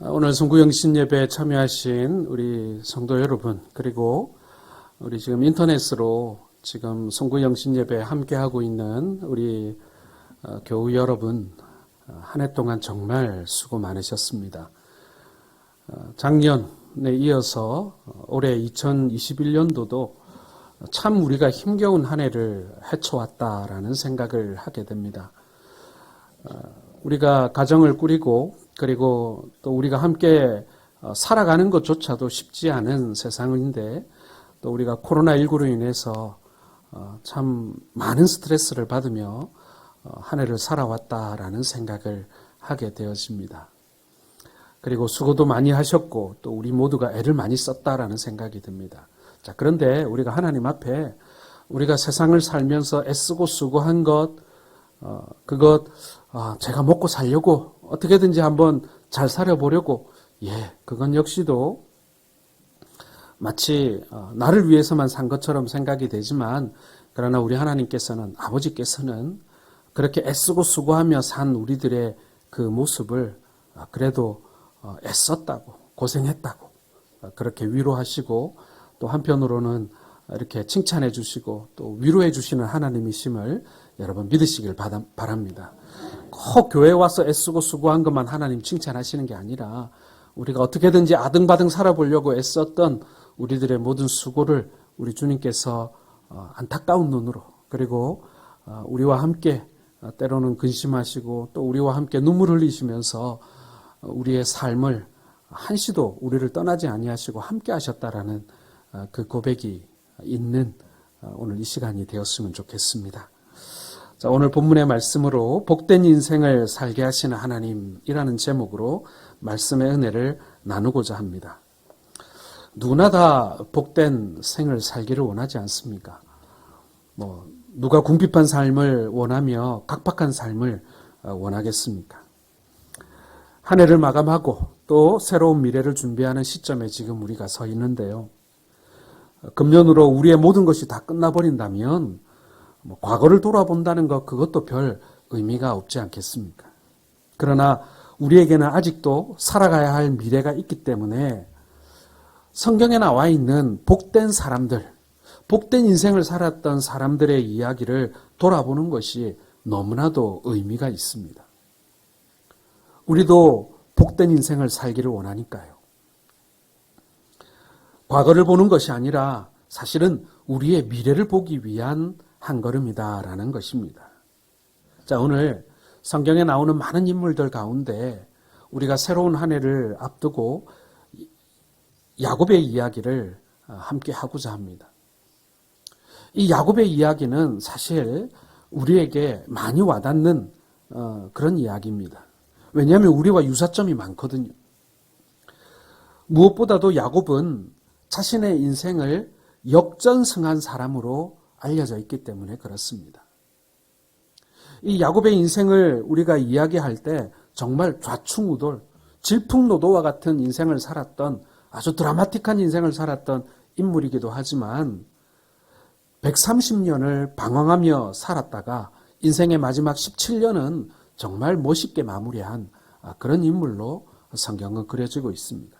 오늘 송구영신 예배에 참여하신 우리 성도 여러분, 그리고 우리 지금 인터넷으로 지금 송구영신 예배에 함께하고 있는 우리 교우 여러분, 한 해 동안 정말 수고 많으셨습니다. 작년에 이어서 올해 2021년도도 참 우리가 힘겨운 한 해를 헤쳐왔다라는 생각을 하게 됩니다. 우리가 가정을 꾸리고 그리고 또 우리가 함께 살아가는 것조차도 쉽지 않은 세상인데, 또 우리가 코로나19로 인해서 참 많은 스트레스를 받으며 한 해를 살아왔다라는 생각을 하게 되어집니다. 그리고 수고도 많이 하셨고 또 우리 모두가 애를 많이 썼다라는 생각이 듭니다. 자, 그런데 우리가 하나님 앞에 우리가 세상을 살면서 애쓰고 수고한 것, 그것 제가 먹고 살려고 어떻게든지 한번 잘 살아보려고, 그건 역시도 마치 나를 위해서만 산 것처럼 생각이 되지만, 그러나 우리 하나님께서는, 아버지께서는 그렇게 애쓰고 수고하며 산 우리들의 그 모습을 그래도 애썼다고, 고생했다고 그렇게 위로하시고, 또 한편으로는 이렇게 칭찬해 주시고 또 위로해 주시는 하나님이심을 여러분 믿으시길 바랍니다. 꼭 교회에 와서 애쓰고 수고한 것만 하나님 칭찬하시는 게 아니라, 우리가 어떻게든지 아등바등 살아보려고 애썼던 우리들의 모든 수고를 우리 주님께서 안타까운 눈으로, 그리고 우리와 함께 때로는 근심하시고 또 우리와 함께 눈물 흘리시면서 우리의 삶을 한시도 우리를 떠나지 아니하시고 함께 하셨다라는 그 고백이 있는 오늘 이 시간이 되었으면 좋겠습니다. 자, 오늘 본문의 말씀으로 복된 인생을 살게 하시는 하나님이라는 제목으로 말씀의 은혜를 나누고자 합니다. 누구나 다 복된 생을 살기를 원하지 않습니까? 누가 궁핍한 삶을 원하며 각박한 삶을 원하겠습니까? 한 해를 마감하고 또 새로운 미래를 준비하는 시점에 지금 우리가 서 있는데요. 금년으로 우리의 모든 것이 다 끝나버린다면 과거를 돌아본다는 것, 그것도 별 의미가 없지 않겠습니까? 그러나 우리에게는 아직도 살아가야 할 미래가 있기 때문에 성경에 나와 있는 복된 사람들, 복된 인생을 살았던 사람들의 이야기를 돌아보는 것이 너무나도 의미가 있습니다. 우리도 복된 인생을 살기를 원하니까요. 과거를 보는 것이 아니라 사실은 우리의 미래를 보기 위한 한 걸음이다라는 것입니다. 자, 오늘 성경에 나오는 많은 인물들 가운데 우리가 새로운 한 해를 앞두고 야곱의 이야기를 함께 하고자 합니다. 이 야곱의 이야기는 사실 우리에게 많이 와닿는 그런 이야기입니다. 왜냐하면 우리와 유사점이 많거든요. 무엇보다도 야곱은 자신의 인생을 역전승한 사람으로 알려져 있기 때문에 그렇습니다. 이 야곱의 인생을 우리가 이야기할 때 정말 좌충우돌, 질풍노도와 같은 인생을 살았던, 아주 드라마틱한 인생을 살았던 인물이기도 하지만 130년을 방황하며 살았다가 인생의 마지막 17년은 정말 멋있게 마무리한 그런 인물로 성경은 그려지고 있습니다.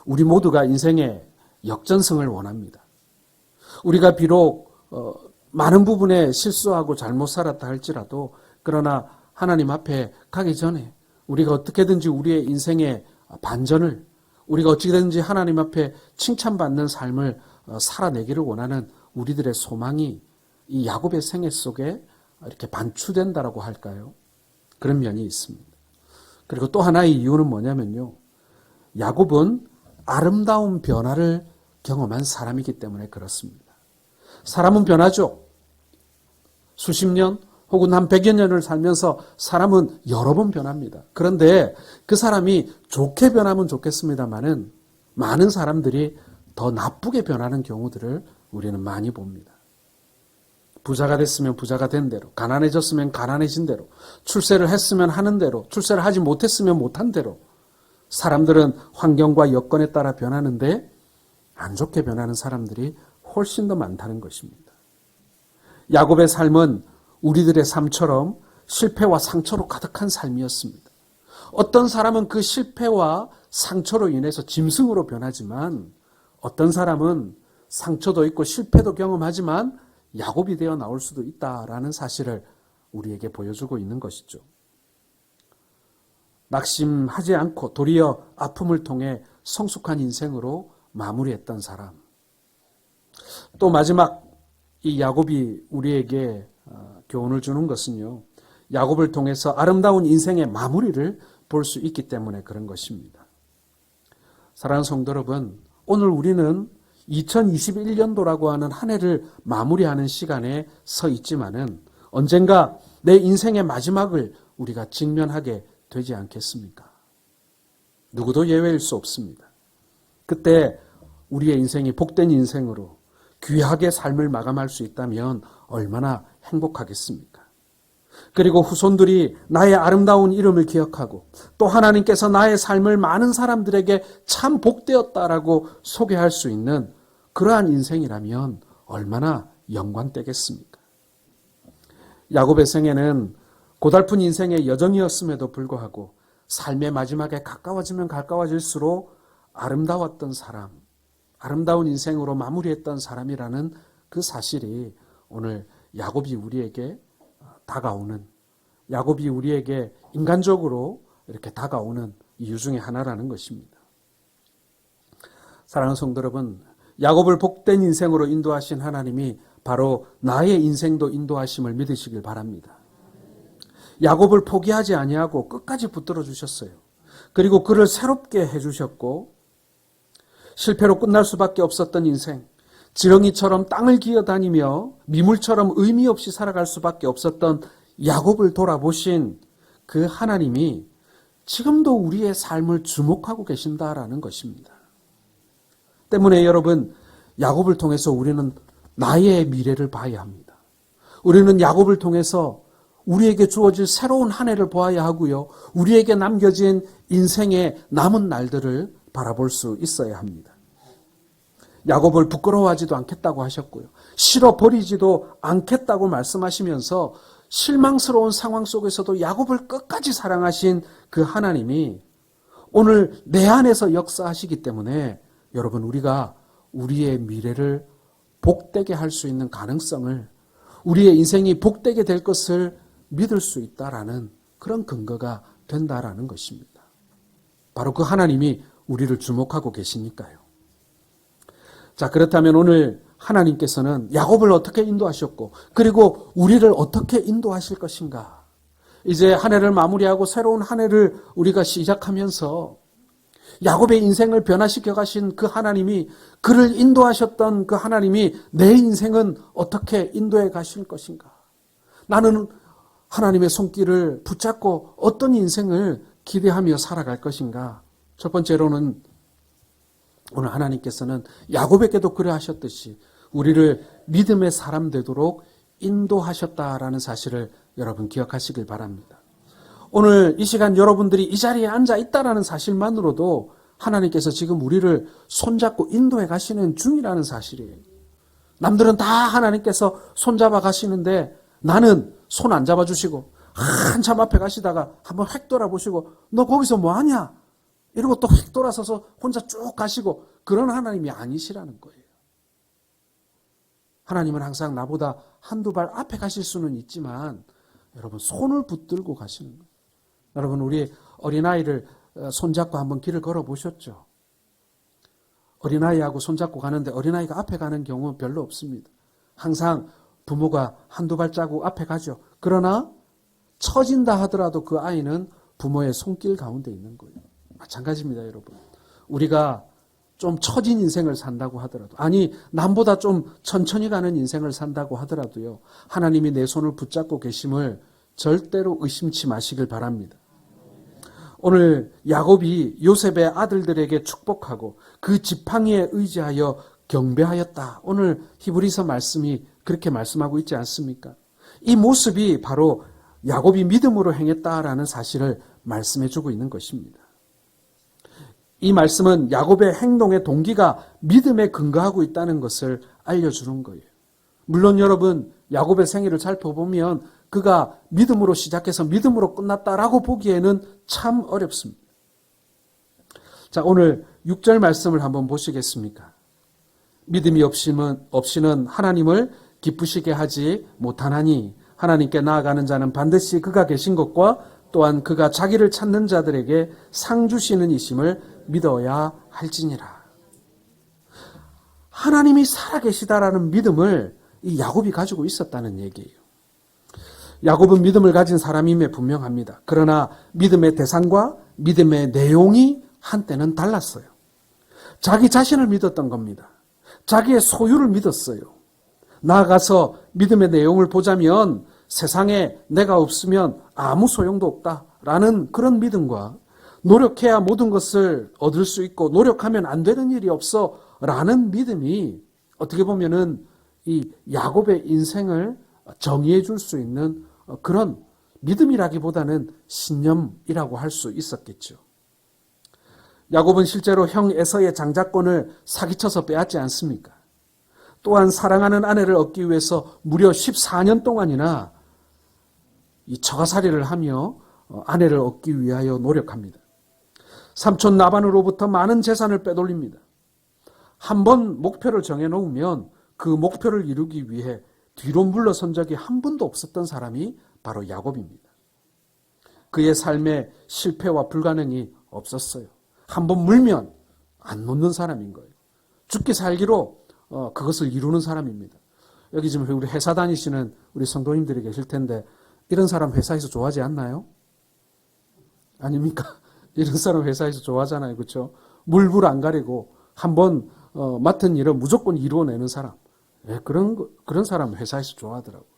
우리 모두가 인생의 역전승을 원합니다. 우리가 비록 많은 부분에 실수하고 잘못 살았다 할지라도, 그러나 하나님 앞에 가기 전에 우리가 어떻게든지 우리의 인생의 반전을, 우리가 어찌든지 하나님 앞에 칭찬받는 삶을 살아내기를 원하는 우리들의 소망이 이 야곱의 생애 속에 이렇게 반추된다라고 할까요? 그런 면이 있습니다. 그리고 또 하나의 이유는 뭐냐면요, 야곱은 아름다운 변화를 경험한 사람이기 때문에 그렇습니다. 사람은 변하죠. 수십 년 혹은 한 100여 년을 살면서 사람은 여러 번 변합니다. 그런데 그 사람이 좋게 변하면 좋겠습니다만은 많은 사람들이 더 나쁘게 변하는 경우들을 우리는 많이 봅니다. 부자가 됐으면 부자가 된 대로, 가난해졌으면 가난해진 대로, 출세를 했으면 하는 대로, 출세를 하지 못했으면 못한 대로 사람들은 환경과 여건에 따라 변하는데 안 좋게 변하는 사람들이 훨씬 더 많다는 것입니다. 야곱의 삶은 우리들의 삶처럼 실패와 상처로 가득한 삶이었습니다. 어떤 사람은 그 실패와 상처로 인해서 짐승으로 변하지만 어떤 사람은 상처도 있고 실패도 경험하지만 야곱이 되어 나올 수도 있다라는 사실을 우리에게 보여주고 있는 것이죠. 낙심하지 않고 도리어 아픔을 통해 성숙한 인생으로 마무리했던 사람. 또 마지막 이 야곱이 우리에게 교훈을 주는 것은요. 야곱을 통해서 아름다운 인생의 마무리를 볼 수 있기 때문에 그런 것입니다. 사랑하는 성도 여러분, 오늘 우리는 2021년도라고 하는 한 해를 마무리하는 시간에 서 있지만은 언젠가 내 인생의 마지막을 우리가 직면하게 되지 않겠습니까? 누구도 예외일 수 없습니다. 그때 우리의 인생이 복된 인생으로 귀하게 삶을 마감할 수 있다면 얼마나 행복하겠습니까? 그리고 후손들이 나의 아름다운 이름을 기억하고 또 하나님께서 나의 삶을 많은 사람들에게 참 복되었다라고 소개할 수 있는 그러한 인생이라면 얼마나 영광되겠습니까? 야곱의 생애는 고달픈 인생의 여정이었음에도 불구하고 삶의 마지막에 가까워지면 가까워질수록 아름다웠던 사람, 아름다운 인생으로 마무리했던 사람이라는 그 사실이 오늘 야곱이 우리에게 다가오는, 야곱이 우리에게 인간적으로 이렇게 다가오는 이유 중에 하나라는 것입니다. 사랑하는 성도 여러분, 야곱을 복된 인생으로 인도하신 하나님이 바로 나의 인생도 인도하심을 믿으시길 바랍니다. 야곱을 포기하지 아니하고 끝까지 붙들어 주셨어요. 그리고 그를 새롭게 해주셨고 실패로 끝날 수밖에 없었던 인생, 지렁이처럼 땅을 기어다니며 미물처럼 의미 없이 살아갈 수밖에 없었던 야곱을 돌아보신 그 하나님이 지금도 우리의 삶을 주목하고 계신다라는 것입니다. 때문에 여러분, 야곱을 통해서 우리는 나의 미래를 봐야 합니다. 우리는 야곱을 통해서 우리에게 주어질 새로운 한 해를 보아야 하고요. 우리에게 남겨진 인생의 남은 날들을 바라볼 수 있어야 합니다. 야곱을 부끄러워하지도 않겠다고 하셨고요. 싫어버리지도 않겠다고 말씀하시면서 실망스러운 상황 속에서도 야곱을 끝까지 사랑하신 그 하나님이 오늘 내 안에서 역사하시기 때문에 여러분, 우리가 우리의 미래를 복되게 할 수 있는 가능성을, 우리의 인생이 복되게 될 것을 믿을 수 있다라는 그런 근거가 된다라는 것입니다. 바로 그 하나님이 우리를 주목하고 계시니까요. 자, 그렇다면 오늘 하나님께서는 야곱을 어떻게 인도하셨고 그리고 우리를 어떻게 인도하실 것인가? 이제 한 해를 마무리하고 새로운 한 해를 우리가 시작하면서 야곱의 인생을 변화시켜 가신 그 하나님이, 그를 인도하셨던 그 하나님이 내 인생은 어떻게 인도해 가실 것인가? 나는 하나님의 손길을 붙잡고 어떤 인생을 기대하며 살아갈 것인가? 첫 번째로는 오늘 하나님께서는 야곱에게도 그래 하셨듯이 우리를 믿음의 사람 되도록 인도하셨다라는 사실을 여러분 기억하시길 바랍니다. 오늘 이 시간 여러분들이 이 자리에 앉아 있다라는 사실만으로도 하나님께서 지금 우리를 손잡고 인도해 가시는 중이라는 사실이에요. 남들은 다 하나님께서 손잡아 가시는데 나는 손 안 잡아주시고 한참 앞에 가시다가 한번 획 돌아보시고 너 거기서 뭐 하냐? 이러고 또 획 돌아서서 혼자 쭉 가시고 그런 하나님이 아니시라는 거예요. 하나님은 항상 나보다 한두 발 앞에 가실 수는 있지만 여러분 손을 붙들고 가시는 거예요. 여러분, 우리 어린아이를 손잡고 한번 길을 걸어보셨죠? 어린아이하고 손잡고 가는데 어린아이가 앞에 가는 경우는 별로 없습니다. 항상 부모가 한두 발자국 앞에 가죠. 그러나 처진다 하더라도 그 아이는 부모의 손길 가운데 있는 거예요. 마찬가지입니다, 여러분. 우리가 좀 처진 인생을 산다고 하더라도, 아니 남보다 좀 천천히 가는 인생을 산다고 하더라도요, 하나님이 내 손을 붙잡고 계심을 절대로 의심치 마시길 바랍니다. 오늘 야곱이 요셉의 아들들에게 축복하고 그 지팡이에 의지하여 경배하였다. 오늘 히브리서 말씀이 그렇게 말씀하고 있지 않습니까? 이 모습이 바로 야곱이 믿음으로 행했다라는 사실을 말씀해주고 있는 것입니다. 이 말씀은 야곱의 행동의 동기가 믿음에 근거하고 있다는 것을 알려주는 거예요. 물론 여러분, 야곱의 생애를 살펴보면 그가 믿음으로 시작해서 믿음으로 끝났다라고 보기에는 참 어렵습니다. 자, 오늘 6절 말씀을 한번 보시겠습니까? 믿음이 없이는 하나님을 기쁘시게 하지 못하나니 하나님께 나아가는 자는 반드시 그가 계신 것과 또한 그가 자기를 찾는 자들에게 상 주시는 이심을 믿어야 할지니라. 하나님이 살아계시다라는 믿음을 이 야곱이 가지고 있었다는 얘기예요. 야곱은 믿음을 가진 사람임에 분명합니다. 그러나 믿음의 대상과 믿음의 내용이 한때는 달랐어요. 자기 자신을 믿었던 겁니다. 자기의 소유를 믿었어요. 나아가서 믿음의 내용을 보자면 세상에 내가 없으면 아무 소용도 없다라는 그런 믿음과 노력해야 모든 것을 얻을 수 있고 노력하면 안 되는 일이 없어라는 믿음이 어떻게 보면은 이 야곱의 인생을 정의해 줄 수 있는 그런 믿음이라기보다는 신념이라고 할 수 있었겠죠. 야곱은 실제로 형 에서의 장자권을 사기쳐서 빼앗지 않습니까? 또한 사랑하는 아내를 얻기 위해서 무려 14년 동안이나 이 처가살이를 하며 아내를 얻기 위하여 노력합니다. 삼촌 라반으로부터 많은 재산을 빼돌립니다. 한번 목표를 정해놓으면 그 목표를 이루기 위해 뒤로 물러선 적이 한 번도 없었던 사람이 바로 야곱입니다. 그의 삶에 실패와 불가능이 없었어요. 한번 물면 안 놓는 사람인 거예요. 죽기 살기로 그것을 이루는 사람입니다. 여기 지금 우리 회사 다니시는 우리 성도님들이 계실 텐데 이런 사람 회사에서 좋아하지 않나요? 아닙니까? 이런 사람 회사에서 좋아하잖아요. 그렇죠? 물불 안 가리고 한번 맡은 일을 무조건 이루어내는 사람. 예, 그런 사람 회사에서 좋아하더라고요.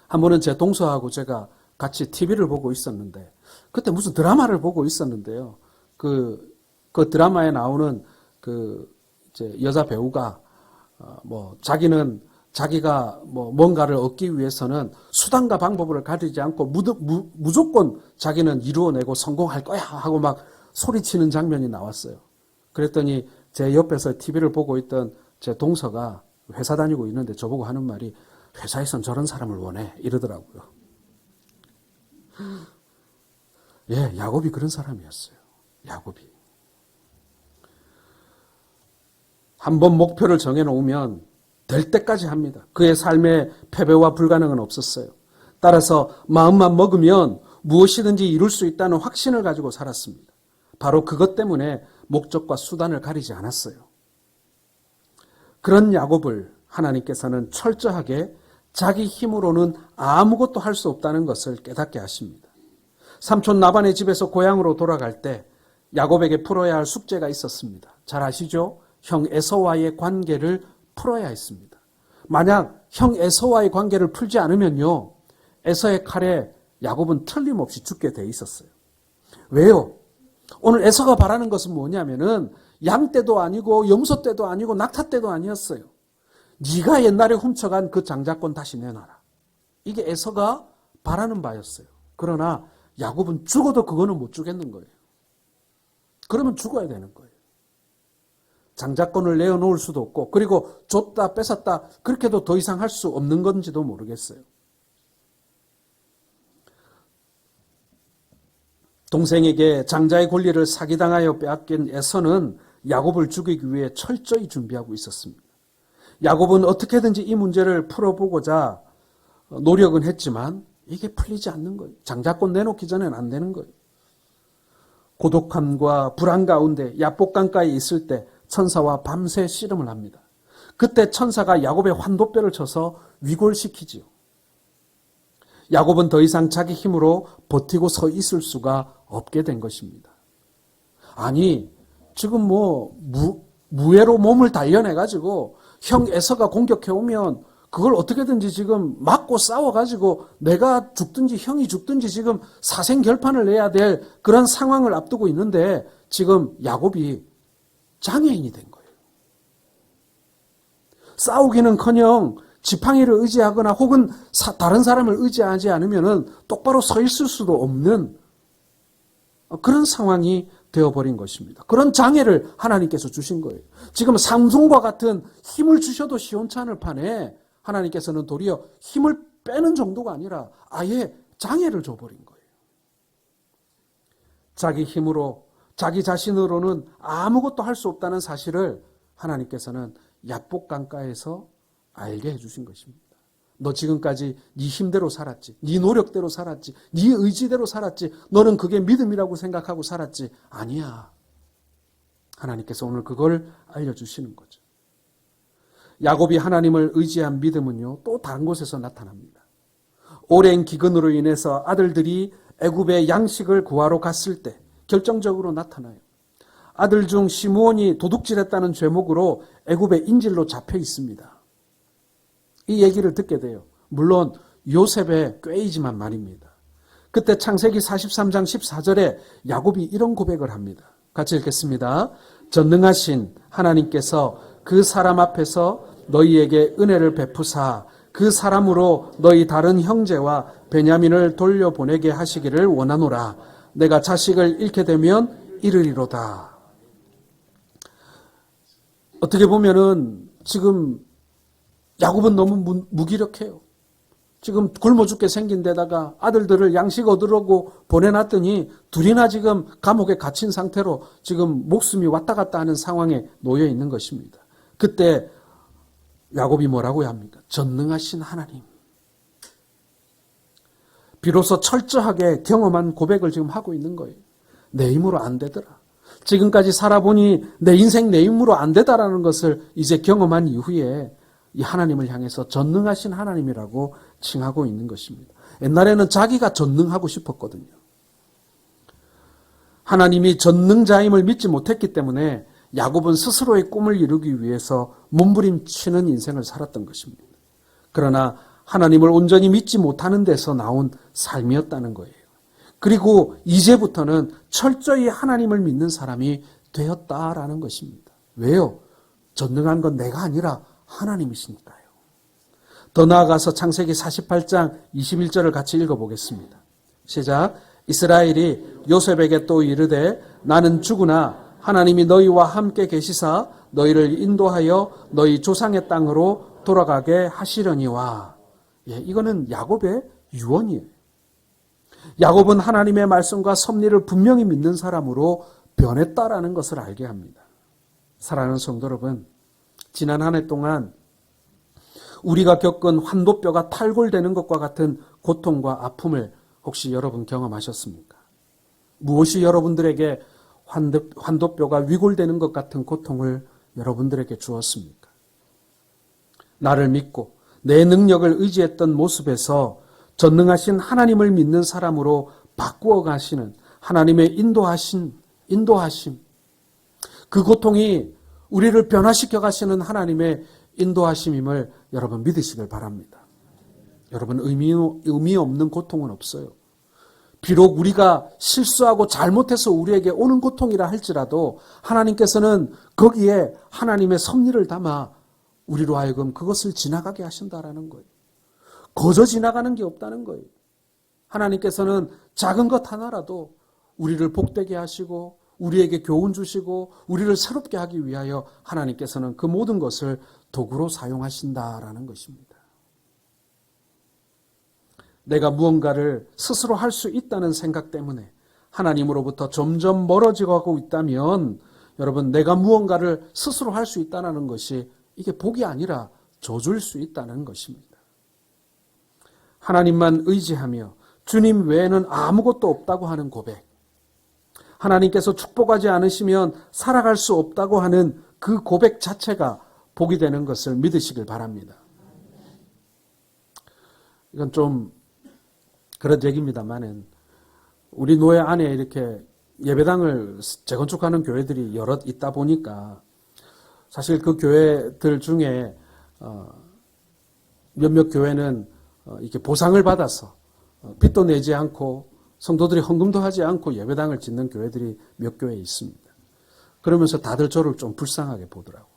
한 번은 제 동서하고 제가 같이 TV를 보고 있었는데 그때 무슨 드라마를 보고 있었는데요. 그 드라마에 나오는 이제 여자 배우가 자기가 뭔가를 얻기 위해서는 수단과 방법을 가리지 않고 무조건 자기는 이루어내고 성공할 거야 하고 막 소리치는 장면이 나왔어요. 그랬더니 제 옆에서 TV를 보고 있던 제 동서가 회사 다니고 있는데 저보고 하는 말이 회사에선 저런 사람을 원해 이러더라고요. 예, 야곱이 그런 사람이었어요. 야곱이. 한번 목표를 정해놓으면 될 때까지 합니다. 그의 삶에 패배와 불가능은 없었어요. 따라서 마음만 먹으면 무엇이든지 이룰 수 있다는 확신을 가지고 살았습니다. 바로 그것 때문에 목적과 수단을 가리지 않았어요. 그런 야곱을 하나님께서는 철저하게 자기 힘으로는 아무것도 할 수 없다는 것을 깨닫게 하십니다. 삼촌 라반의 집에서 고향으로 돌아갈 때 야곱에게 풀어야 할 숙제가 있었습니다. 잘 아시죠? 형 에서와의 관계를 풀어야 했습니다. 만약 형 에서와의 관계를 풀지 않으면요, 에서의 칼에 야곱은 틀림없이 죽게 돼 있었어요. 왜요? 오늘 에서가 바라는 것은 뭐냐면은 양 떼도 아니고 염소 떼도 아니고 낙타 떼도 아니었어요. 네가 옛날에 훔쳐간 그 장자권 다시 내놔라. 이게 에서가 바라는 바였어요. 그러나 야곱은 죽어도 그거는 못 주겠는 거예요. 그러면 죽어야 되는 거예요. 장자권을 내어놓을 수도 없고 그리고 줬다 뺏었다 그렇게도 더 이상 할 수 없는 건지도 모르겠어요. 동생에게 장자의 권리를 사기당하여 빼앗긴 에서는 야곱을 죽이기 위해 철저히 준비하고 있었습니다. 야곱은 어떻게든지 이 문제를 풀어보고자 노력은 했지만 이게 풀리지 않는 거예요. 장자권 내놓기 전에는 안 되는 거예요. 고독함과 불안 가운데 야복강가에 있을 때 천사와 밤새 씨름을 합니다. 그때 천사가 야곱의 환도뼈를 쳐서 위골시키지요. 야곱은 더 이상 자기 힘으로 버티고 서 있을 수가 없게 된 것입니다. 아니, 지금 무예로 몸을 단련해가지고 형 에서가 공격해오면 그걸 어떻게든지 지금 맞고 싸워가지고 내가 죽든지 형이 죽든지 지금 사생결판을 내야 될 그런 상황을 앞두고 있는데 지금 야곱이 장애인이 된 거예요. 싸우기는커녕 지팡이를 의지하거나 혹은 다른 사람을 의지하지 않으면 똑바로 서 있을 수도 없는 그런 상황이 되어버린 것입니다. 그런 장애를 하나님께서 주신 거예요. 지금 삼손과 같은 힘을 주셔도 시원찮을 판에 하나님께서는 도리어 힘을 빼는 정도가 아니라 아예 장애를 줘버린 거예요. 자기 힘으로, 자기 자신으로는 아무것도 할 수 없다는 사실을 하나님께서는 약복강가에서 알게 해주신 것입니다. 너 지금까지 네 힘대로 살았지, 네 노력대로 살았지, 네 의지대로 살았지, 너는 그게 믿음이라고 생각하고 살았지. 아니야. 하나님께서 오늘 그걸 알려주시는 거죠. 야곱이 하나님을 의지한 믿음은요, 또 다른 곳에서 나타납니다. 오랜 기근으로 인해서 아들들이 애굽의 양식을 구하러 갔을 때 결정적으로 나타나요. 아들 중 시므온이 도둑질했다는 죄목으로 애굽의 인질로 잡혀 있습니다. 이 얘기를 듣게 돼요. 물론 요셉의 꾀이지만 말입니다. 그때 창세기 43장 14절에 야곱이 이런 고백을 합니다. 같이 읽겠습니다. 전능하신 하나님께서 그 사람 앞에서 너희에게 은혜를 베푸사 그 사람으로 너희 다른 형제와 베냐민을 돌려보내게 하시기를 원하노라. 내가 자식을 잃게 되면 이르리로다. 어떻게 보면은 지금 야곱은 너무 무기력해요. 지금 굶어 죽게 생긴 데다가 아들들을 양식 얻으려고 보내놨더니 둘이나 지금 감옥에 갇힌 상태로 지금 목숨이 왔다 갔다 하는 상황에 놓여 있는 것입니다. 그때 야곱이 뭐라고 해야 합니까? 전능하신 하나님. 비로소 철저하게 경험한 고백을 지금 하고 있는 거예요. 내 힘으로 안 되더라. 지금까지 살아보니 내 인생 내 힘으로 안 되다라는 것을 이제 경험한 이후에 이 하나님을 향해서 전능하신 하나님이라고 칭하고 있는 것입니다. 옛날에는 자기가 전능하고 싶었거든요. 하나님이 전능자임을 믿지 못했기 때문에 야곱은 스스로의 꿈을 이루기 위해서 몸부림치는 인생을 살았던 것입니다. 그러나 하나님을 온전히 믿지 못하는 데서 나온 삶이었다는 거예요. 그리고 이제부터는 철저히 하나님을 믿는 사람이 되었다라는 것입니다. 왜요? 전능한 건 내가 아니라 하나님이시니까요. 더 나아가서 창세기 48장 21절을 같이 읽어보겠습니다. 시작. 이스라엘이 요셉에게 또 이르되 나는 죽으나 하나님이 너희와 함께 계시사 너희를 인도하여 너희 조상의 땅으로 돌아가게 하시려니와. 이거는 야곱의 유언이에요. 야곱은 하나님의 말씀과 섭리를 분명히 믿는 사람으로 변했다라는 것을 알게 합니다. 사랑하는 성도 여러분, 지난 한 해 동안 우리가 겪은 환도뼈가 탈골되는 것과 같은 고통과 아픔을 혹시 여러분 경험하셨습니까? 무엇이 여러분들에게 환도뼈가 위골되는 것 같은 고통을 여러분들에게 주었습니까? 나를 믿고 내 능력을 의지했던 모습에서 전능하신 하나님을 믿는 사람으로 바꾸어 가시는 하나님의 인도하심, 그 고통이 우리를 변화시켜 가시는 하나님의 인도하심임을 여러분 믿으시길 바랍니다. 여러분 의미 없는 고통은 없어요. 비록 우리가 실수하고 잘못해서 우리에게 오는 고통이라 할지라도 하나님께서는 거기에 하나님의 섭리를 담아 우리로 하여금 그것을 지나가게 하신다라는 거예요. 거저 지나가는 게 없다는 거예요. 하나님께서는 작은 것 하나라도 우리를 복되게 하시고 우리에게 교훈 주시고 우리를 새롭게 하기 위하여 하나님께서는 그 모든 것을 도구로 사용하신다라는 것입니다. 내가 무언가를 스스로 할 수 있다는 생각 때문에 하나님으로부터 점점 멀어지고 가고 있다면 여러분, 내가 무언가를 스스로 할 수 있다는 것이 이게 복이 아니라 저주일 수 있다는 것입니다. 하나님만 의지하며 주님 외에는 아무것도 없다고 하는 고백, 하나님께서 축복하지 않으시면 살아갈 수 없다고 하는 그 고백 자체가 복이 되는 것을 믿으시길 바랍니다. 이건 좀 그런 얘기입니다만은 우리 노예 안에 이렇게 예배당을 재건축하는 교회들이 여럿 있다 보니까 사실 그 교회들 중에 몇몇 교회는 이렇게 보상을 받아서 빚도 내지 않고 성도들이 헌금도 하지 않고 예배당을 짓는 교회들이 몇 교회 있습니다. 그러면서 다들 저를 좀 불쌍하게 보더라고요.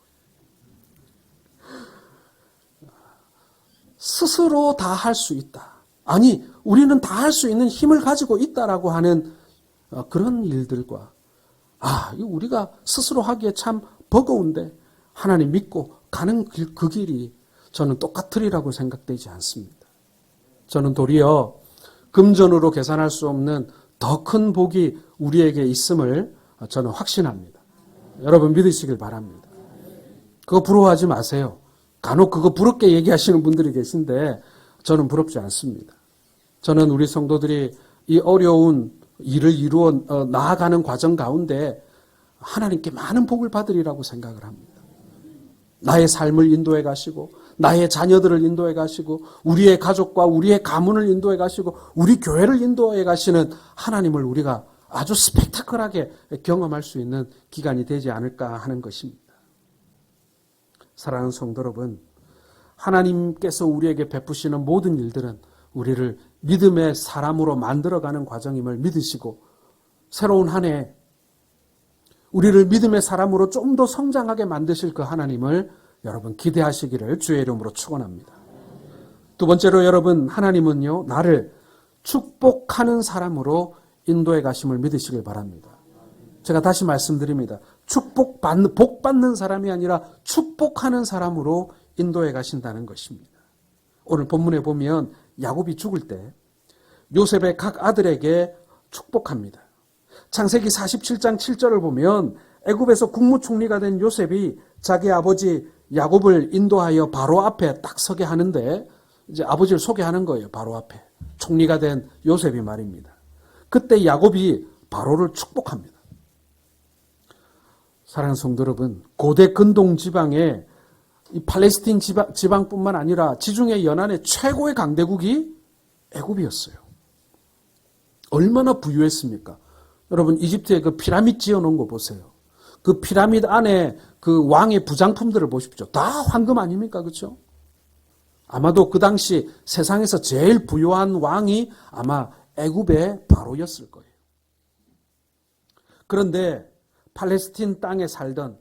스스로 다 할 수 있다. 아니, 우리는 다 할 수 있는 힘을 가지고 있다라고 하는 그런 일들과 우리가 스스로 하기에 참 버거운데 하나님 믿고 가는 그 길이 저는 똑같으리라고 생각되지 않습니다. 저는 도리어 금전으로 계산할 수 없는 더 큰 복이 우리에게 있음을 저는 확신합니다. 여러분 믿으시길 바랍니다. 그거 부러워하지 마세요. 간혹 그거 부럽게 얘기하시는 분들이 계신데 저는 부럽지 않습니다. 저는 우리 성도들이 이 어려운 일을 이루어 나아가는 과정 가운데 하나님께 많은 복을 받으리라고 생각을 합니다. 나의 삶을 인도해 가시고 나의 자녀들을 인도해 가시고 우리의 가족과 우리의 가문을 인도해 가시고 우리 교회를 인도해 가시는 하나님을 우리가 아주 스펙타클하게 경험할 수 있는 기간이 되지 않을까 하는 것입니다. 사랑하는 성도 여러분, 하나님께서 우리에게 베푸시는 모든 일들은 우리를 믿음의 사람으로 만들어가는 과정임을 믿으시고 새로운 한 해 우리를 믿음의 사람으로 좀 더 성장하게 만드실 그 하나님을 여러분 기대하시기를 주의 이름으로 축원합니다. 두 번째로 여러분, 하나님은요 나를 축복하는 사람으로 인도해 가심을 믿으시길 바랍니다. 제가 다시 말씀드립니다. 복 받는 사람이 아니라 축복하는 사람으로 인도해 가신다는 것입니다. 오늘 본문에 보면 야곱이 죽을 때 요셉의 각 아들에게 축복합니다. 창세기 47장 7절을 보면 애굽에서 국무총리가 된 요셉이 자기 아버지 야곱을 인도하여 바로 앞에 딱 서게 하는데 이제 아버지를 소개하는 거예요. 바로 앞에. 총리가 된 요셉이 말입니다. 그때 야곱이 바로를 축복합니다. 사랑하는 성도 여러분, 고대 근동 지방에 이 팔레스틴 지방뿐만 아니라 지중해 연안의 최고의 강대국이 애굽이었어요. 얼마나 부유했습니까? 여러분 이집트에 그 피라미드 지어놓은 거 보세요. 그 피라미드 안에 그 왕의 부장품들을 보십시오. 다 황금 아닙니까? 그렇죠? 아마도 그 당시 세상에서 제일 부유한 왕이 아마 애굽의 바로였을 거예요. 그런데 팔레스틴 땅에 살던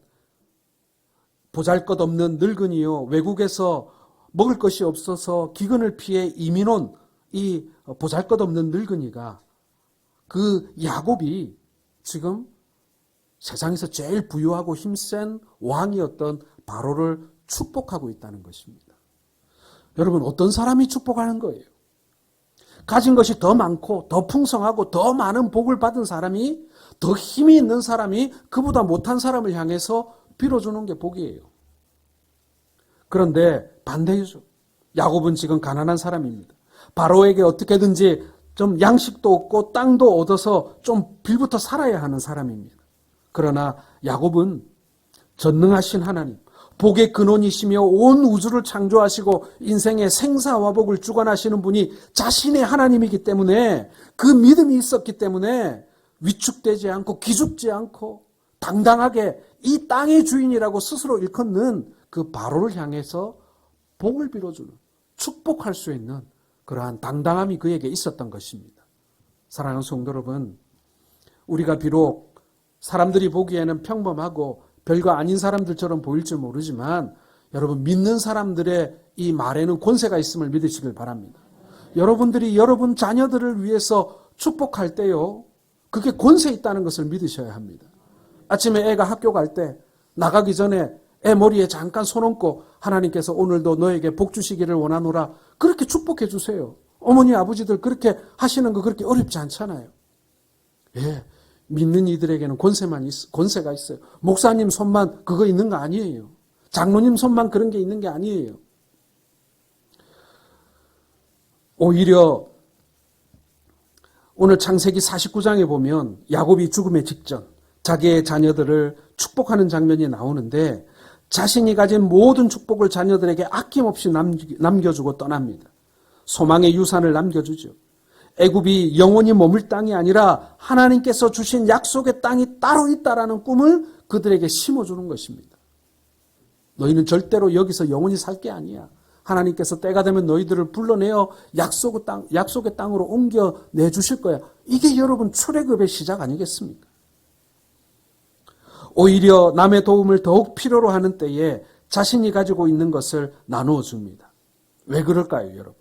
보잘것없는 늙은이요, 외국에서 먹을 것이 없어서 기근을 피해 이민 온 이 보잘것없는 늙은이가 그 야곱이 지금 세상에서 제일 부유하고 힘센 왕이었던 바로를 축복하고 있다는 것입니다. 여러분 어떤 사람이 축복하는 거예요? 가진 것이 더 많고 더 풍성하고 더 많은 복을 받은 사람이, 더 힘이 있는 사람이 그보다 못한 사람을 향해서 빌어주는 게 복이에요. 그런데 반대이죠. 야곱은 지금 가난한 사람입니다. 바로에게 어떻게든지 좀 양식도 얻고 땅도 얻어서 좀 빌부터 살아야 하는 사람입니다. 그러나 야곱은 전능하신 하나님, 복의 근원이시며 온 우주를 창조하시고 인생의 생사화복을 주관하시는 분이 자신의 하나님이기 때문에, 그 믿음이 있었기 때문에 위축되지 않고 기죽지 않고 당당하게 이 땅의 주인이라고 스스로 일컫는 그 바로를 향해서 복을 빌어주는, 축복할 수 있는 그러한 당당함이 그에게 있었던 것입니다. 사랑하는 성도 여러분, 우리가 비록 사람들이 보기에는 평범하고 별거 아닌 사람들처럼 보일지 모르지만 여러분 믿는 사람들의 이 말에는 권세가 있음을 믿으시길 바랍니다. 여러분들이 여러분 자녀들을 위해서 축복할 때요, 그게 권세 있다는 것을 믿으셔야 합니다. 아침에 애가 학교 갈 때 나가기 전에 애 머리에 잠깐 손 얹고 하나님께서 오늘도 너에게 복 주시기를 원하노라, 그렇게 축복해 주세요. 어머니 아버지들 그렇게 하시는 거 그렇게 어렵지 않잖아요. 예, 믿는 이들에게는 권세가 있어요. 목사님 손만 그거 있는 거 아니에요. 장로님 손만 그런 게 있는 게 아니에요. 오히려 오늘 창세기 49장에 보면 야곱이 죽음의 직전 자기의 자녀들을 축복하는 장면이 나오는데, 자신이 가진 모든 축복을 자녀들에게 아낌없이 남겨주고 떠납니다. 소망의 유산을 남겨주죠. 애굽이 영원히 머물 땅이 아니라 하나님께서 주신 약속의 땅이 따로 있다라는 꿈을 그들에게 심어주는 것입니다. 너희는 절대로 여기서 영원히 살 게 아니야. 하나님께서 때가 되면 너희들을 불러내어 약속의 땅으로 옮겨내 주실 거야. 이게 여러분 출애굽의 시작 아니겠습니까? 오히려 남의 도움을 더욱 필요로 하는 때에 자신이 가지고 있는 것을 나누어 줍니다. 왜 그럴까요, 여러분?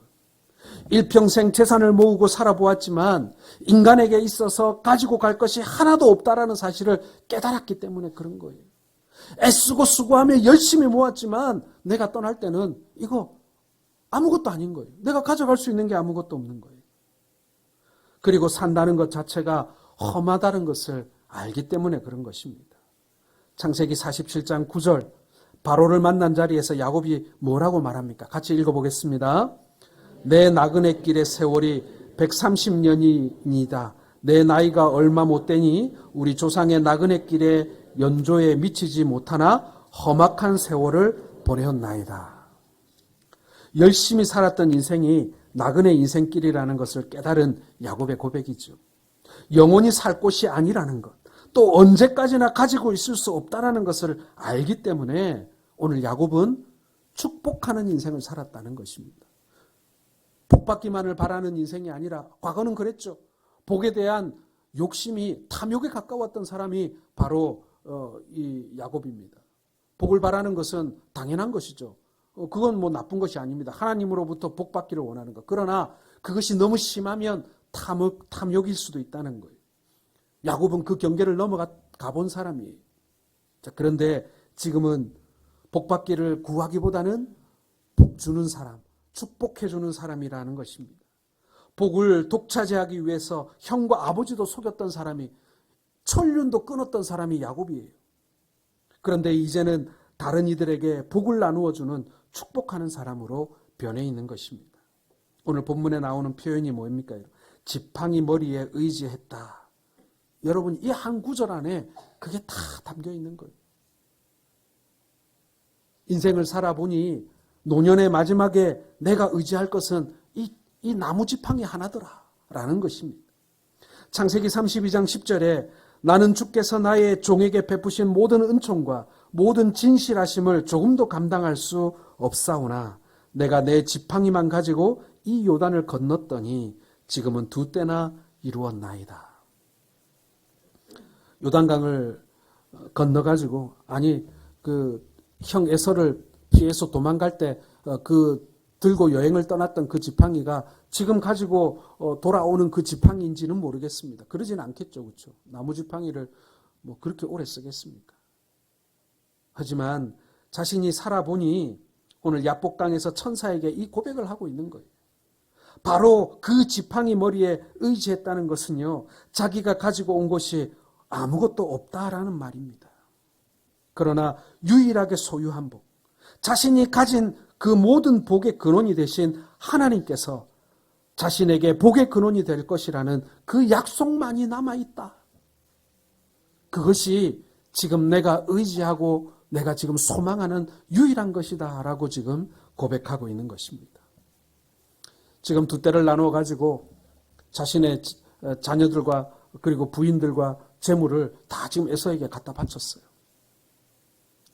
일평생 재산을 모으고 살아보았지만 인간에게 있어서 가지고 갈 것이 하나도 없다라는 사실을 깨달았기 때문에 그런 거예요. 애쓰고 수고하며 열심히 모았지만 내가 떠날 때는 이거 아무것도 아닌 거예요. 내가 가져갈 수 있는 게 아무것도 없는 거예요. 그리고 산다는 것 자체가 험하다는 것을 알기 때문에 그런 것입니다. 창세기 47장 9절, 바로를 만난 자리에서 야곱이 뭐라고 말합니까? 같이 읽어보겠습니다. 내 나그네 길의 세월이 130년이니이다. 내 나이가 얼마 못 되니 우리 조상의 나그네 길의 연조에 미치지 못하나 험악한 세월을 보내었나이다. 열심히 살았던 인생이 나그네 인생길이라는 것을 깨달은 야곱의 고백이죠. 영원히 살 곳이 아니라는 것, 또 언제까지나 가지고 있을 수 없다는 것을 알기 때문에 오늘 야곱은 축복하는 인생을 살았다는 것입니다. 복받기만을 바라는 인생이 아니라 과거는 그랬죠. 복에 대한 욕심이 탐욕에 가까웠던 사람이 바로 이 야곱입니다. 복을 바라는 것은 당연한 것이죠. 그건 뭐 나쁜 것이 아닙니다. 하나님으로부터 복받기를 원하는 것. 그러나 그것이 너무 심하면 탐욕일 수도 있다는 거예요. 야곱은 그 경계를 넘어가 본 사람이에요. 자, 그런데 지금은 복받기를 구하기보다는 복 주는 사람, 축복해 주는 사람이라는 것입니다. 복을 독차지하기 위해서 형과 아버지도 속였던 사람이, 천륜도 끊었던 사람이 야곱이에요. 그런데 이제는 다른 이들에게 복을 나누어 주는 축복하는 사람으로 변해 있는 것입니다. 오늘 본문에 나오는 표현이 뭡니까? 지팡이 머리에 의지했다. 여러분, 이 한 구절 안에 그게 다 담겨 있는 거예요. 인생을 살아보니 노년의 마지막에 내가 의지할 것은 이 나무 지팡이 하나더라 라는 것입니다. 창세기 32장 10절에 나는 주께서 나의 종에게 베푸신 모든 은총과 모든 진실하심을 조금도 감당할 수 없사오나 내가 내 지팡이만 가지고 이 요단을 건넜더니 지금은 2때나 이루었나이다. 요단강을 건너가지고, 형 에서를 피해서 도망갈 때 들고 여행을 떠났던 그 지팡이가 지금 가지고 돌아오는 그 지팡이인지는 모르겠습니다. 그러진 않겠죠. 그렇죠? 나무 지팡이를 뭐 그렇게 오래 쓰겠습니까? 하지만 자신이 살아보니 오늘 야복강에서 천사에게 이 고백을 하고 있는 거예요. 바로 그 지팡이 머리에 의지했다는 것은요, 자기가 가지고 온 것이 아무것도 없다라는 말입니다. 그러나 유일하게 소유한 복, 자신이 가진 그 모든 복의 근원이 되신 하나님께서 자신에게 복의 근원이 될 것이라는 그 약속만이 남아있다. 그것이 지금 내가 의지하고 내가 지금 소망하는 유일한 것이다 라고 지금 고백하고 있는 것입니다. 지금 2때를 나누어 가지고 자신의 자녀들과 그리고 부인들과 재물을 다 지금 에서에게 갖다 바쳤어요.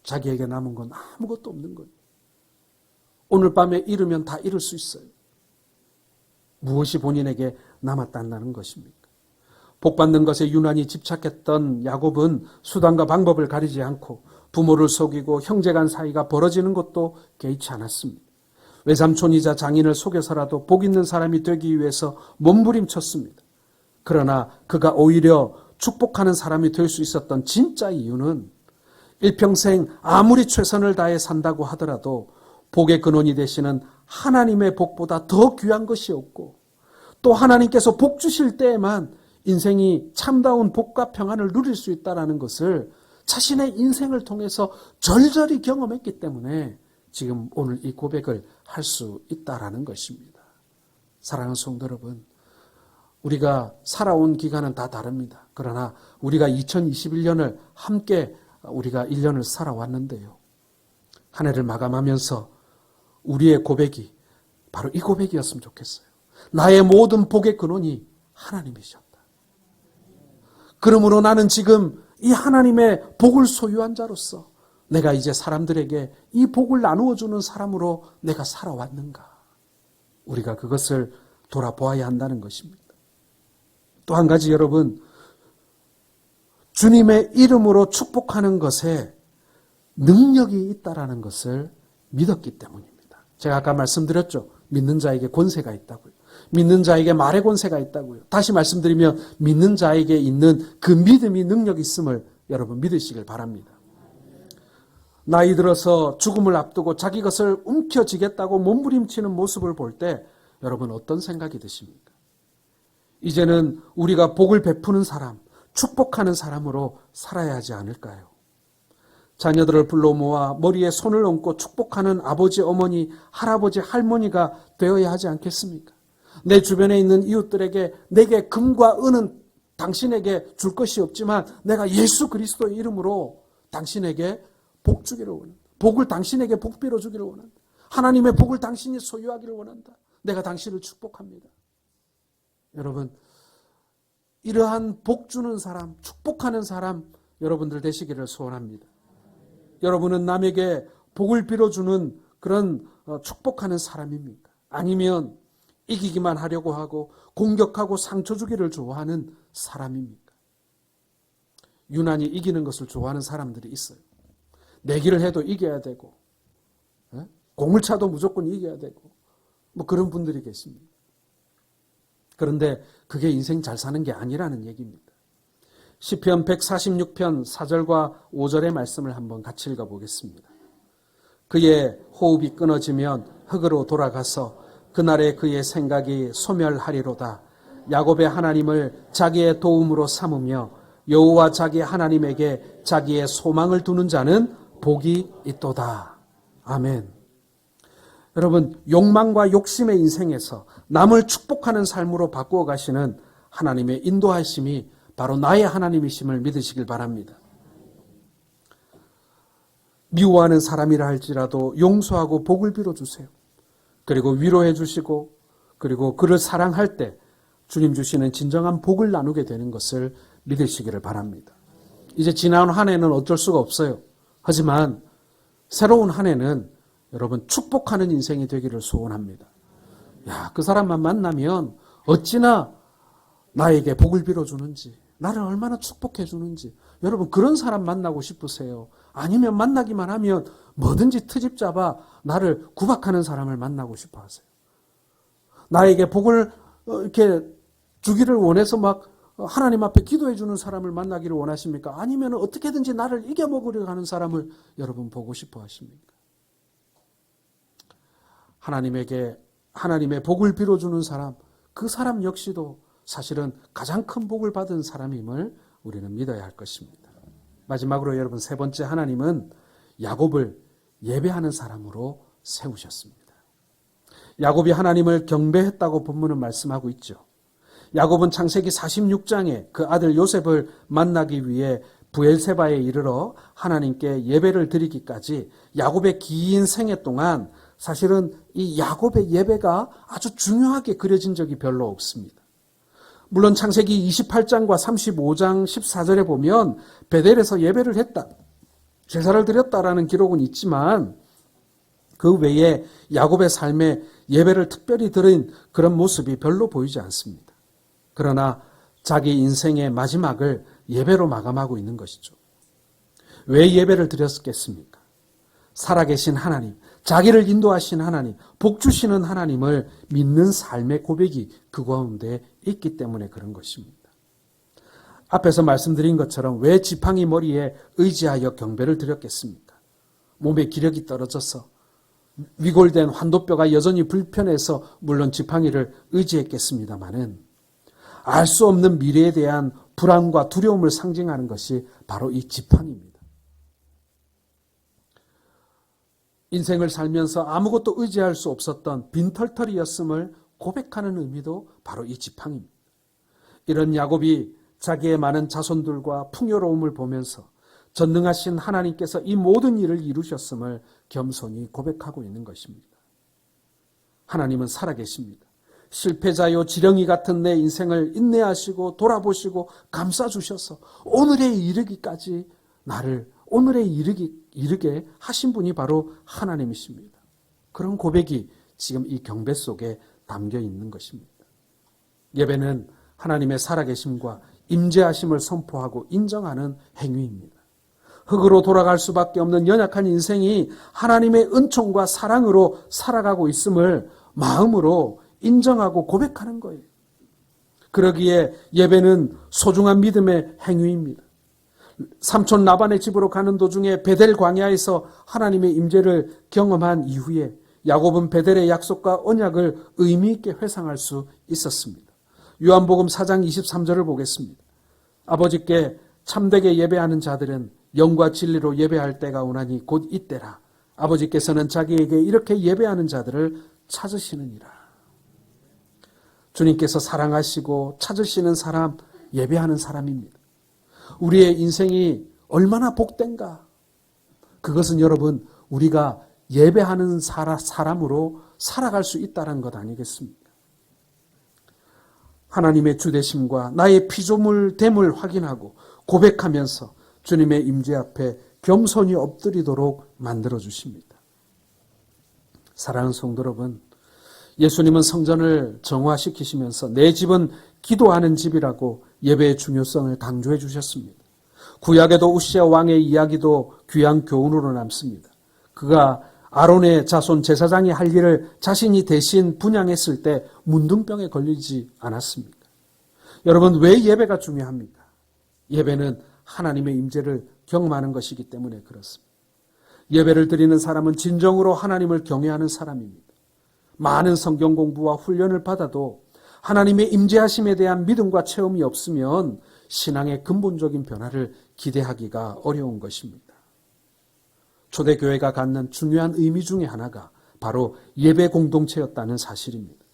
자기에게 남은 건 아무것도 없는 거예요. 오늘 밤에 잃으면 다 잃을 수 있어요. 무엇이 본인에게 남았다는 것입니까? 복받는 것에 유난히 집착했던 야곱은 수단과 방법을 가리지 않고 부모를 속이고 형제간 사이가 벌어지는 것도 개의치 않았습니다. 외삼촌이자 장인을 속여서라도 복 있는 사람이 되기 위해서 몸부림쳤습니다. 그러나 그가 오히려 축복하는 사람이 될 수 있었던 진짜 이유는 일평생 아무리 최선을 다해 산다고 하더라도 복의 근원이 되시는 하나님의 복보다 더 귀한 것이 없고, 또 하나님께서 복 주실 때에만 인생이 참다운 복과 평안을 누릴 수 있다는 것을 자신의 인생을 통해서 절절히 경험했기 때문에 지금 오늘 이 고백을 할 수 있다는 것입니다. 사랑하는 성도 여러분, 우리가 살아온 기간은 다 다릅니다. 그러나 우리가 2021년을 함께 우리가 1년을 살아왔는데요. 한 해를 마감하면서 우리의 고백이 바로 이 고백이었으면 좋겠어요. 나의 모든 복의 근원이 하나님이셨다. 그러므로 나는 지금 이 하나님의 복을 소유한 자로서 내가 이제 사람들에게 이 복을 나누어 주는 사람으로 내가 살아왔는가? 우리가 그것을 돌아보아야 한다는 것입니다. 또 한 가지, 여러분, 주님의 이름으로 축복하는 것에 능력이 있다라는 것을 믿었기 때문입니다. 제가 아까 말씀드렸죠. 믿는 자에게 권세가 있다고요. 믿는 자에게 말의 권세가 있다고요. 다시 말씀드리면 믿는 자에게 있는 그 믿음이 능력이 있음을 여러분 믿으시길 바랍니다. 나이 들어서 죽음을 앞두고 자기 것을 움켜쥐겠다고 몸부림치는 모습을 볼 때 여러분 어떤 생각이 드십니까? 이제는 우리가 복을 베푸는 사람, 축복하는 사람으로 살아야 하지 않을까요? 자녀들을 불러 모아 머리에 손을 얹고 축복하는 아버지, 어머니, 할아버지, 할머니가 되어야 하지 않겠습니까? 내 주변에 있는 이웃들에게 내게 금과 은은 당신에게 줄 것이 없지만 내가 예수 그리스도의 이름으로 당신에게 복 주기를 원한다. 복을 당신에게 복 빌어 주기를 원한다. 하나님의 복을 당신이 소유하기를 원한다. 내가 당신을 축복합니다. 여러분, 이러한 복 주는 사람, 축복하는 사람 여러분들 되시기를 소원합니다. 여러분은 남에게 복을 빌어주는 그런 축복하는 사람입니까? 아니면 이기기만 하려고 하고 공격하고 상처 주기를 좋아하는 사람입니까? 유난히 이기는 것을 좋아하는 사람들이 있어요. 내기를 해도 이겨야 되고 공을 차도 무조건 이겨야 되고 뭐 그런 분들이 계십니다. 그런데 그게 인생 잘 사는 게 아니라는 얘기입니다. 시편 146편 4절과 5절의 말씀을 한번 같이 읽어보겠습니다. 그의 호흡이 끊어지면 흙으로 돌아가서 그날에 그의 생각이 소멸하리로다. 야곱의 하나님을 자기의 도움으로 삼으며 여호와 자기 하나님에게 자기의 소망을 두는 자는 복이 있도다. 아멘. 여러분, 욕망과 욕심의 인생에서 남을 축복하는 삶으로 바꾸어 가시는 하나님의 인도하심이 바로 나의 하나님이심을 믿으시길 바랍니다. 미워하는 사람이라 할지라도 용서하고 복을 빌어주세요. 그리고 위로해 주시고 그리고 그를 사랑할 때 주님 주시는 진정한 복을 나누게 되는 것을 믿으시기를 바랍니다. 이제 지난 한 해는 어쩔 수가 없어요. 하지만 새로운 한 해는 여러분 축복하는 인생이 되기를 소원합니다. 야, 그 사람만 만나면 어찌나 나에게 복을 빌어주는지, 나를 얼마나 축복해 주는지. 여러분 그런 사람 만나고 싶으세요? 아니면 만나기만 하면 뭐든지 트집 잡아 나를 구박하는 사람을 만나고 싶어 하세요? 나에게 복을 이렇게 주기를 원해서 막 하나님 앞에 기도해 주는 사람을 만나기를 원하십니까? 아니면 어떻게든지 나를 이겨먹으려고 하는 사람을 여러분 보고 싶어 하십니까? 하나님에게 하나님의 복을 빌어주는 사람, 그 사람 역시도 사실은 가장 큰 복을 받은 사람임을 우리는 믿어야 할 것입니다. 마지막으로 여러분 세 번째, 하나님은 야곱을 예배하는 사람으로 세우셨습니다. 야곱이 하나님을 경배했다고 본문은 말씀하고 있죠. 야곱은 창세기 46장에 그 아들 요셉을 만나기 위해 브엘세바에 이르러 하나님께 예배를 드리기까지 야곱의 긴 생애 동안 사실은 이 야곱의 예배가 아주 중요하게 그려진 적이 별로 없습니다. 물론 창세기 28장과 35장 14절에 보면 베델에서 예배를 했다, 제사를 드렸다라는 기록은 있지만 그 외에 야곱의 삶에 예배를 특별히 드린 그런 모습이 별로 보이지 않습니다. 그러나 자기 인생의 마지막을 예배로 마감하고 있는 것이죠. 왜 예배를 드렸겠습니까? 살아계신 하나님, 자기를 인도하신 하나님, 복 주시는 하나님을 믿는 삶의 고백이 그 가운데 있기 때문에 그런 것입니다. 앞에서 말씀드린 것처럼 왜 지팡이 머리에 의지하여 경배를 드렸겠습니까? 몸에 기력이 떨어져서 위골된 환도뼈가 여전히 불편해서 물론 지팡이를 의지했겠습니다마는 알 수 없는 미래에 대한 불안과 두려움을 상징하는 것이 바로 이 지팡이입니다. 인생을 살면서 아무것도 의지할 수 없었던 빈털터리였음을 고백하는 의미도 바로 이 지팡이입니다. 이런 야곱이 자기의 많은 자손들과 풍요로움을 보면서 전능하신 하나님께서 이 모든 일을 이루셨음을 겸손히 고백하고 있는 것입니다. 하나님은 살아계십니다. 실패자요 지렁이 같은 내 인생을 인내하시고 돌아보시고 감싸주셔서 오늘에 이르기까지 나를 오늘에 이르게 하신 분이 바로 하나님이십니다. 그런 고백이 지금 이 경배 속에 담겨 있는 것입니다. 예배는 하나님의 살아계심과 임재하심을 선포하고 인정하는 행위입니다. 흙으로 돌아갈 수밖에 없는 연약한 인생이 하나님의 은총과 사랑으로 살아가고 있음을 마음으로 인정하고 고백하는 거예요. 그러기에 예배는 소중한 믿음의 행위입니다. 삼촌 라반의 집으로 가는 도중에 베델 광야에서 하나님의 임재를 경험한 이후에 야곱은 베델의 약속과 언약을 의미 있게 회상할 수 있었습니다. 요한복음 4장 23절을 보겠습니다. 아버지께 참되게 예배하는 자들은 영과 진리로 예배할 때가 오나니 곧 이때라. 아버지께서는 자기에게 이렇게 예배하는 자들을 찾으시느니라. 주님께서 사랑하시고 찾으시는 사람, 예배하는 사람입니다. 우리의 인생이 얼마나 복된가. 그것은 여러분 우리가 예배하는 사람으로 살아갈 수 있다는 것 아니겠습니까? 하나님의 주되심과 나의 피조물됨을 확인하고 고백하면서 주님의 임재 앞에 겸손히 엎드리도록 만들어 주십니다. 사랑하는 성도 여러분, 예수님은 성전을 정화시키시면서 내 집은 기도하는 집이라고 예배의 중요성을 강조해 주셨습니다. 구약에도 우시아 왕의 이야기도 귀한 교훈으로 남습니다. 그가 아론의 자손 제사장이 할 일을 자신이 대신 분양했을 때 문둥병에 걸리지 않았습니까? 여러분, 왜 예배가 중요합니까? 예배는 하나님의 임재를 경험하는 것이기 때문에 그렇습니다. 예배를 드리는 사람은 진정으로 하나님을 경외하는 사람입니다. 많은 성경 공부와 훈련을 받아도 하나님의 임재하심에 대한 믿음과 체험이 없으면 신앙의 근본적인 변화를 기대하기가 어려운 것입니다. 초대교회가 갖는 중요한 의미 중에 하나가 바로 예배 공동체였다는 사실입니다.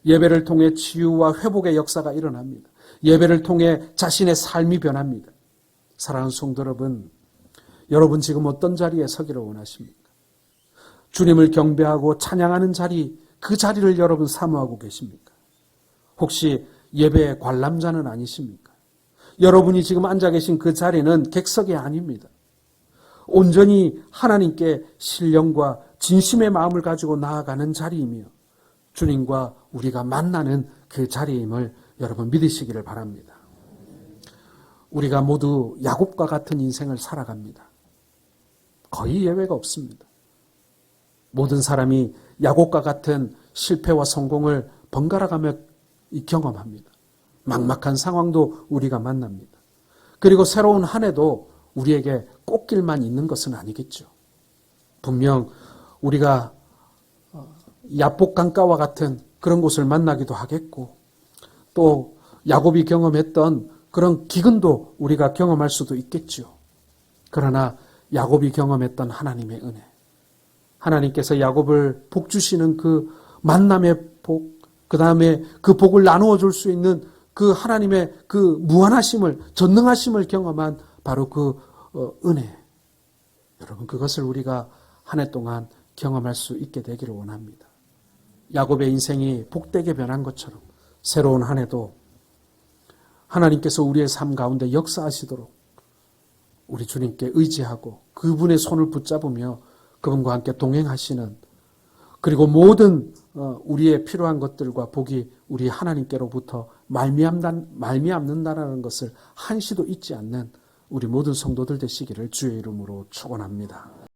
예배를 통해 치유와 회복의 역사가 일어납니다. 예배를 통해 자신의 삶이 변합니다. 사랑하는 성도 여러분, 여러분 지금 어떤 자리에 서기를 원하십니까? 주님을 경배하고 찬양하는 자리, 그 자리를 여러분 사모하고 계십니까? 혹시 예배의 관람자는 아니십니까? 여러분이 지금 앉아 계신 그 자리는 객석이 아닙니다. 온전히 하나님께 신령과 진심의 마음을 가지고 나아가는 자리이며 주님과 우리가 만나는 그 자리임을 여러분 믿으시기를 바랍니다. 우리가 모두 야곱과 같은 인생을 살아갑니다. 거의 예외가 없습니다. 모든 사람이 야곱과 같은 실패와 성공을 번갈아가며 경험합니다. 막막한 상황도 우리가 만납니다. 그리고 새로운 한 해도 우리에게 꽃길만 있는 것은 아니겠죠. 분명 우리가 야복 강가와 같은 그런 곳을 만나기도 하겠고 또 야곱이 경험했던 그런 기근도 우리가 경험할 수도 있겠죠. 그러나 야곱이 경험했던 하나님의 은혜, 하나님께서 야곱을 복 주시는 그 만남의 복, 그 다음에 그 복을 나누어 줄 수 있는 그 하나님의 그 무한하심을, 전능하심을 경험한 바로 그 은혜. 여러분, 그것을 우리가 한 해 동안 경험할 수 있게 되기를 원합니다. 야곱의 인생이 복되게 변한 것처럼 새로운 한 해도 하나님께서 우리의 삶 가운데 역사하시도록 우리 주님께 의지하고 그분의 손을 붙잡으며 그분과 함께 동행하시는, 그리고 모든 우리의 필요한 것들과 복이 우리 하나님께로부터 말미암는다라는 것을 한시도 잊지 않는 우리 모든 성도들 되시기를 주의 이름으로 축원합니다.